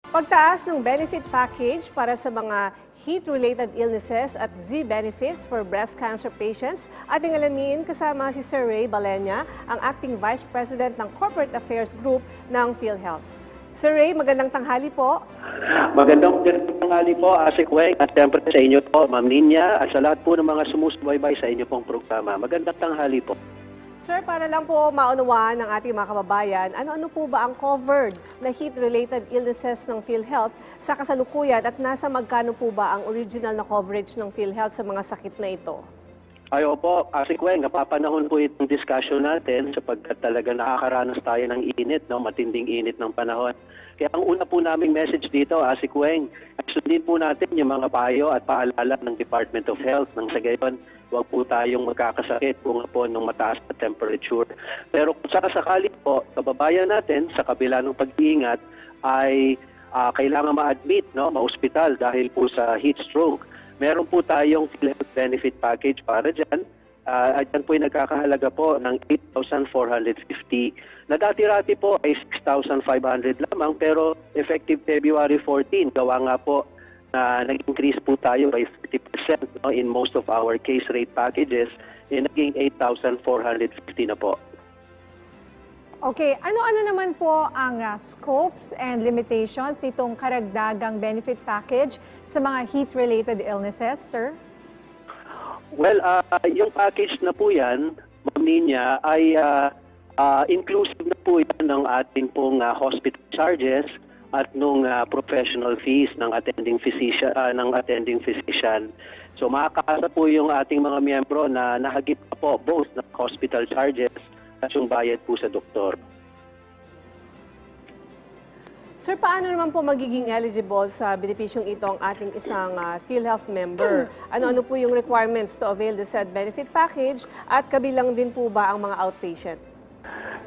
Pagtaas ng benefit package para sa mga heat-related illnesses at Z-benefits for breast cancer patients, ating alamin kasama si Sir Ray Balenya, ang Acting Vice President ng Corporate Affairs Group ng PhilHealth. Sir Ray, magandang tanghali po. Magandang tanghali po, Asik Weng, at siyempre sa inyo po, Ma'am Ninya, at sa lahat po ng mga sumusubaybay sa inyo pong programa. Magandang tanghali po. Sir, para lang po maunawaan ng ating mga kababayan, ano-ano po ba ang covered na heat-related illnesses ng PhilHealth sa kasalukuyan at nasa magkano po ba ang original na coverage ng PhilHealth sa mga sakit na ito? Ay po, Asik Weng, napapanahon po itong discussion natin sapagkat talaga nakakaranas tayo ng init, no? Matinding init ng panahon. Kaya ang una po naming message dito, Asik Weng, sundin po natin yung mga payo at paalala ng Department of Health. Nang sa gayon, huwag po tayong magkakasakit kung po ng mataas na temperature. Pero kung sakasakali po, kababayan natin sa kabila ng pag-iingat ay kailangan ma-admit, no, ma-hospital dahil po sa heat stroke. Meron po tayong PhilHealth benefit package para dyan. At yan po ay nagkakahalaga po ng 8,450. Na dati-rati po ay 6,500 lamang pero effective February 14, gawa nga po na nag-increase po tayo by 30%, no, in most of our case rate packages, naging 8,450 na po. Okay, ano-ano naman po ang scopes and limitations nitong karagdagang benefit package sa mga heat-related illnesses, sir? Well, yung package na po yan, Ma'am Ninya, ay inclusive na po yan ng ating pong hospital charges at nung professional fees ng attending physician. So makakaasa po yung ating mga miyembro na nakagip pa po both ng hospital charges at yung bayad po sa doktor. Sir, paano naman po magiging eligible sa benepisyong ito ang ating isang PhilHealth member? Ano-ano po yung requirements to avail the said benefit package at kabilang din po ba ang mga outpatient?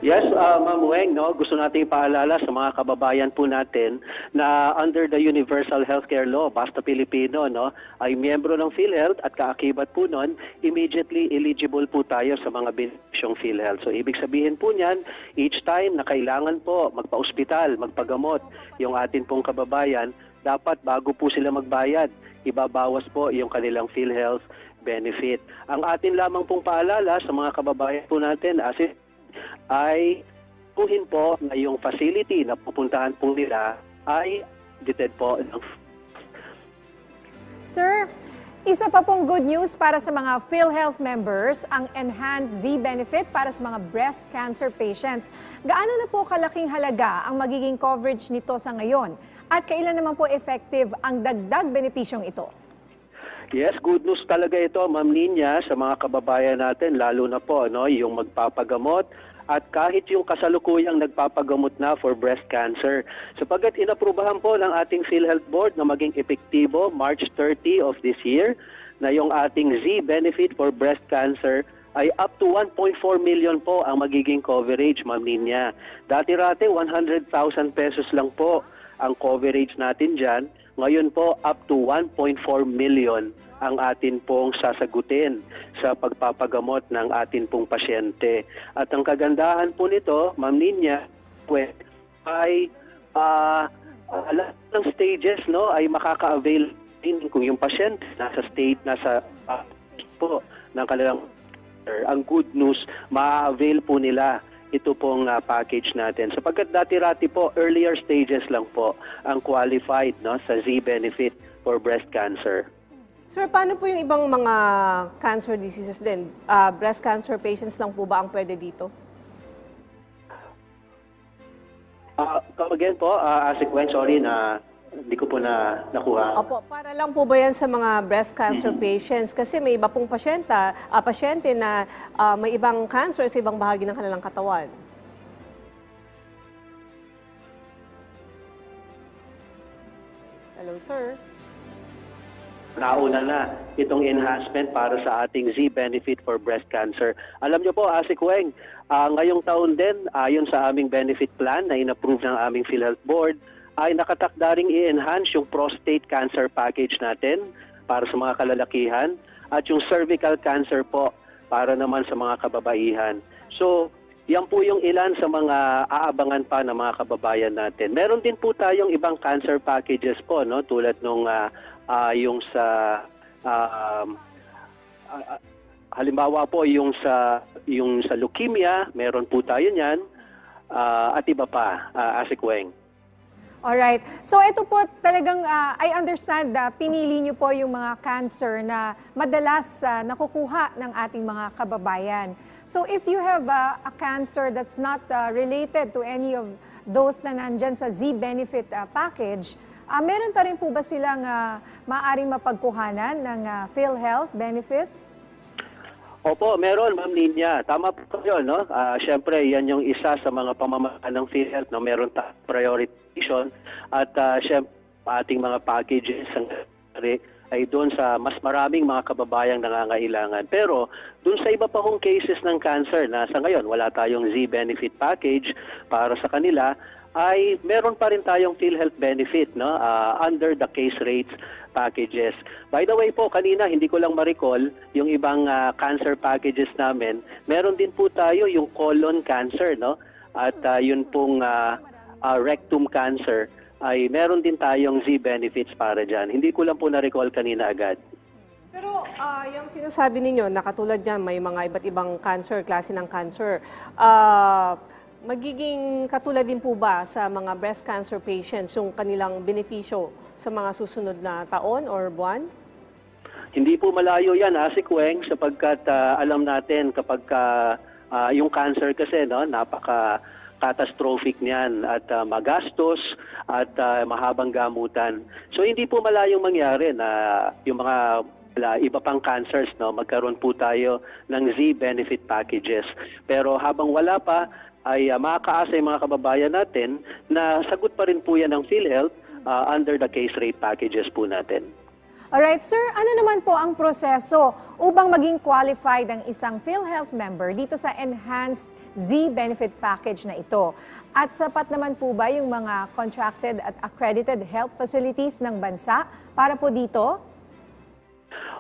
Yes, Ma'am Weng, no, gusto nating ipaalala sa mga kababayan po natin na under the Universal Healthcare Law, basta Pilipino, no, ay miyembro ng PhilHealth at kaakibat po nun, immediately eligible po tayo sa mga benepisyong PhilHealth. So ibig sabihin po niyan, each time na kailangan po magpa-ospital, magpagamot yung atin pong kababayan, dapat bago po sila magbayad, ibabawas po yung kanilang PhilHealth benefit. Ang atin lamang pong paalala sa mga kababayan po natin, ay puhin po na yung facility na pupuntahan po nila ay audited po. Sir, isa pa pong good news para sa mga PhilHealth members, ang Enhanced Z-Benefit para sa mga breast cancer patients. Gaano na po kalaking halaga ang magiging coverage nito sa ngayon? At kailan naman po effective ang dagdag benepisyong ito? Yes, good news talaga ito, Ma'am Ninya, sa mga kababayan natin, lalo na po, no, yung magpapagamot at kahit yung kasalukuyang nagpapagamot na for breast cancer. Sapagkat inaprubahan po ng ating PhilHealth Board na maging epektibo March 30 of this year, na yung ating Z-benefit for breast cancer ay up to 1.4 million po ang magiging coverage, Ma'am Ninya. Dati-rate, 100,000 pesos lang po ang coverage natin dyan. Ngayon po, up to 1.4 million ang atin pong sasagutin sa pagpapagamot ng atin pong pasyente. At ang kagandahan po nito, Ma'am Ninya, ay lahat ng stages, no, ay makaka-avail din kung yung pasyente nasa po ng kanilang. Ang good news, ma-avail po nila ito pong package natin. Sapagkat dati-rati po, earlier stages lang po ang qualified, no, sa Z-benefit for breast cancer. Sir, paano po yung ibang mga cancer diseases din? Breast cancer patients lang po ba ang pwede dito? Again po, Asik Weng, sorry na hindi ko po nakuha. Opo, para lang po ba yan sa mga breast cancer patients? Kasi may iba pong pasyente na may ibang cancer sa ibang bahagi ng kanilang katawan. Hello, sir. Nauna na itong enhancement para sa ating Z-benefit for breast cancer. Alam niyo po, Asik Weng, ngayong taon din, ayon sa aming benefit plan na inapprove ng aming PhilHealth Board, ay nakatakdaring i-enhance yung prostate cancer package natin para sa mga kalalakihan at yung cervical cancer po para naman sa mga kababaihan. So, yan po yung ilan sa mga aabangan pa ng mga kababayan natin. Meron din po tayong ibang cancer packages po, no? Tulad nung yung sa halimbawa po yung sa leukemia, meron po tayo niyan, at iba pa, Asikweng. Alright. So ito po talagang, I understand, pinili niyo po yung mga cancer na madalas nakukuha ng ating mga kababayan. So if you have a cancer that's not related to any of those na nandyan sa Z-Benefit package, meron pa rin po ba silang maaaring mapagkuhanan ng PhilHealth benefit? Opo, meron, Ma'am Ninya. Tama po kayo, no? Siyempre, yan yung isa sa mga pamamaraan ng PhilHealth, no? Meron prioritization at siyempre, ating mga packages ay doon sa mas maraming mga kababayang nangangailangan. Pero doon sa iba pa hong cases ng cancer na sa ngayon wala tayong Z-Benefit package para sa kanila, ay meron pa rin tayong PhilHealth benefit, no? Under the case rates packages. By the way po, kanina hindi ko lang ma-recall yung ibang cancer packages namin. Meron din po tayo yung colon cancer, no? At yun pong rectum cancer ay meron din tayong Z-benefits para dyan. Hindi ko lang po na-recall kanina agad. Pero yung sinasabi ninyo, na katulad niyan, may mga iba't ibang cancer, klase ng cancer. Magiging katulad din po ba sa mga breast cancer patients yung kanilang benepisyo sa mga susunod na taon or buwan? Hindi po malayo yan, Asikweng, sapagkat alam natin kapag yung cancer kasi, no, napaka-catastrophic niyan at magastos at mahabang gamutan. So hindi po malayong mangyari na yung mga iba pang cancers, no, magkaroon po tayo ng Z-benefit packages. Pero habang wala pa, ay makakaasa yung mga kababayan natin na sagot pa rin po yan ng PhilHealth under the case rate packages po natin. Alright, sir, ano naman po ang proseso upang maging qualified ang isang PhilHealth member dito sa Enhanced Z-Benefit Package na ito? At sapat naman po ba yung mga contracted at accredited health facilities ng bansa para po dito?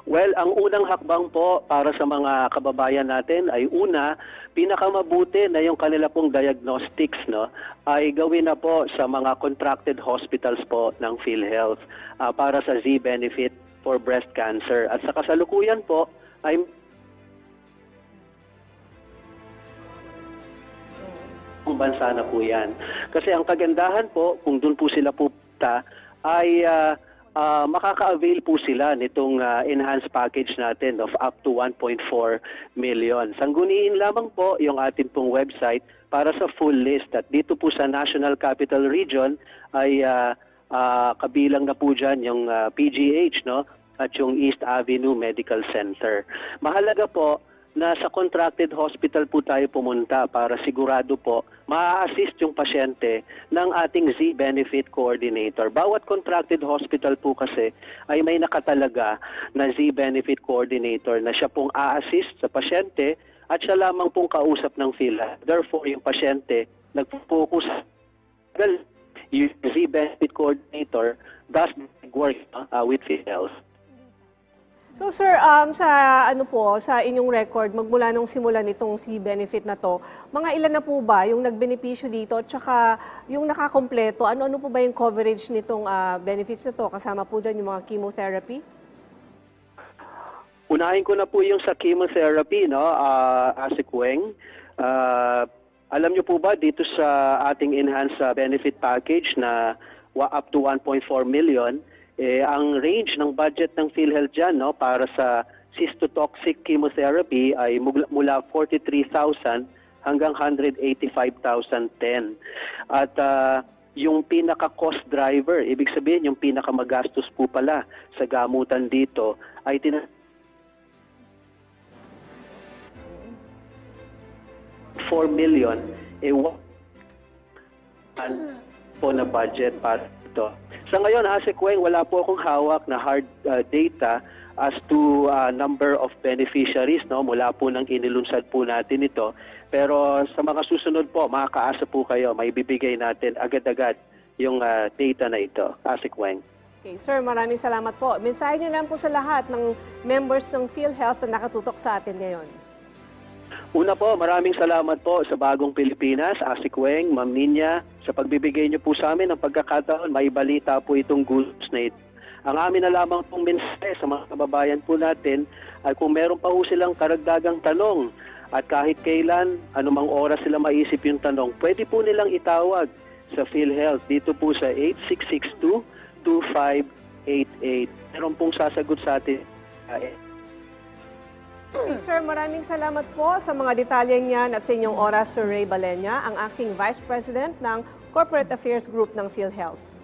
Well, ang unang hakbang po para sa mga kababayan natin ay una, pinakamabuti na yung kanila pong diagnostics, no, ay gawin na po sa mga contracted hospitals po ng PhilHealth para sa Z-Benefit for breast cancer. At sa kasalukuyan po ay bansa na po yan. Kasi ang kagandahan po, kung doon po sila pupunta, ay makaka-avail po sila nitong enhanced package natin of up to 1.4 million. Sangguniin lamang po yung ating pong website para sa full list. At dito po sa National Capital Region ay kabilang na po dyan yung PGH, no? At yung East Avenue Medical Center. Mahalaga po na sa contracted hospital po tayo pumunta para sigurado po ma-assist yung pasyente ng ating Z-Benefit Coordinator. Bawat contracted hospital po kasi ay may nakatalaga na Z-Benefit Coordinator na siya pong a-assist sa pasyente at siya lamang pong kausap ng PhilHealth. Therefore, yung pasyente nag-focus yung Z-Benefit Coordinator does work with PhilHealth. So sir, sa inyong record, magmula nung simula nitong Z-Benefit na to, mga ilan na po ba yung nagbenepisyo dito at saka yung nakakompleto? Ano po ba yung coverage nitong benefits na to? Kasama po dyan yung mga chemotherapy? Unahin ko na po yung sa chemotherapy, no, Asikweng. Alam niyo po ba dito sa ating enhanced benefit package na up to 1.4 million, ang range ng budget ng PhilHealth dyan, no, para sa cystotoxic chemotherapy ay mula 43,000 hanggang 185,010. At yung pinaka-cost driver, ibig sabihin yung pinaka-magastos po pala sa gamutan dito ay 4 million po na budget para ito. Sa ngayon, Asikweng, wala po akong hawak na hard data as to number of beneficiaries, no, mula po nang inilunsad po natin ito. Pero sa mga susunod po, makakaasa po kayo, may bibigay natin agad-agad yung data na ito. Asikweng. Okay, sir, maraming salamat po. Mensahe niyo lang po sa lahat ng members ng PhilHealth na nakatutok sa atin ngayon. Una po, maraming salamat po sa Bagong Pilipinas, Asik Weng, Ma'am Ninya, sa pagbibigay niyo po sa amin ng pagkakataon, may balita po itong good news na ito. Ang amin na lamang pong mensahe sa mga kababayan po natin ay kung meron pa po silang karagdagang tanong at kahit kailan, anumang oras sila maisip yung tanong, pwede po nilang itawag sa PhilHealth dito po sa 8662-2588. Meron pong sasagot sa atin. Sir, maraming salamat po sa mga detalye niyan at sa inyong oras, Sir Ray Balenya, ang Acting Vice President ng Corporate Affairs Group ng PhilHealth.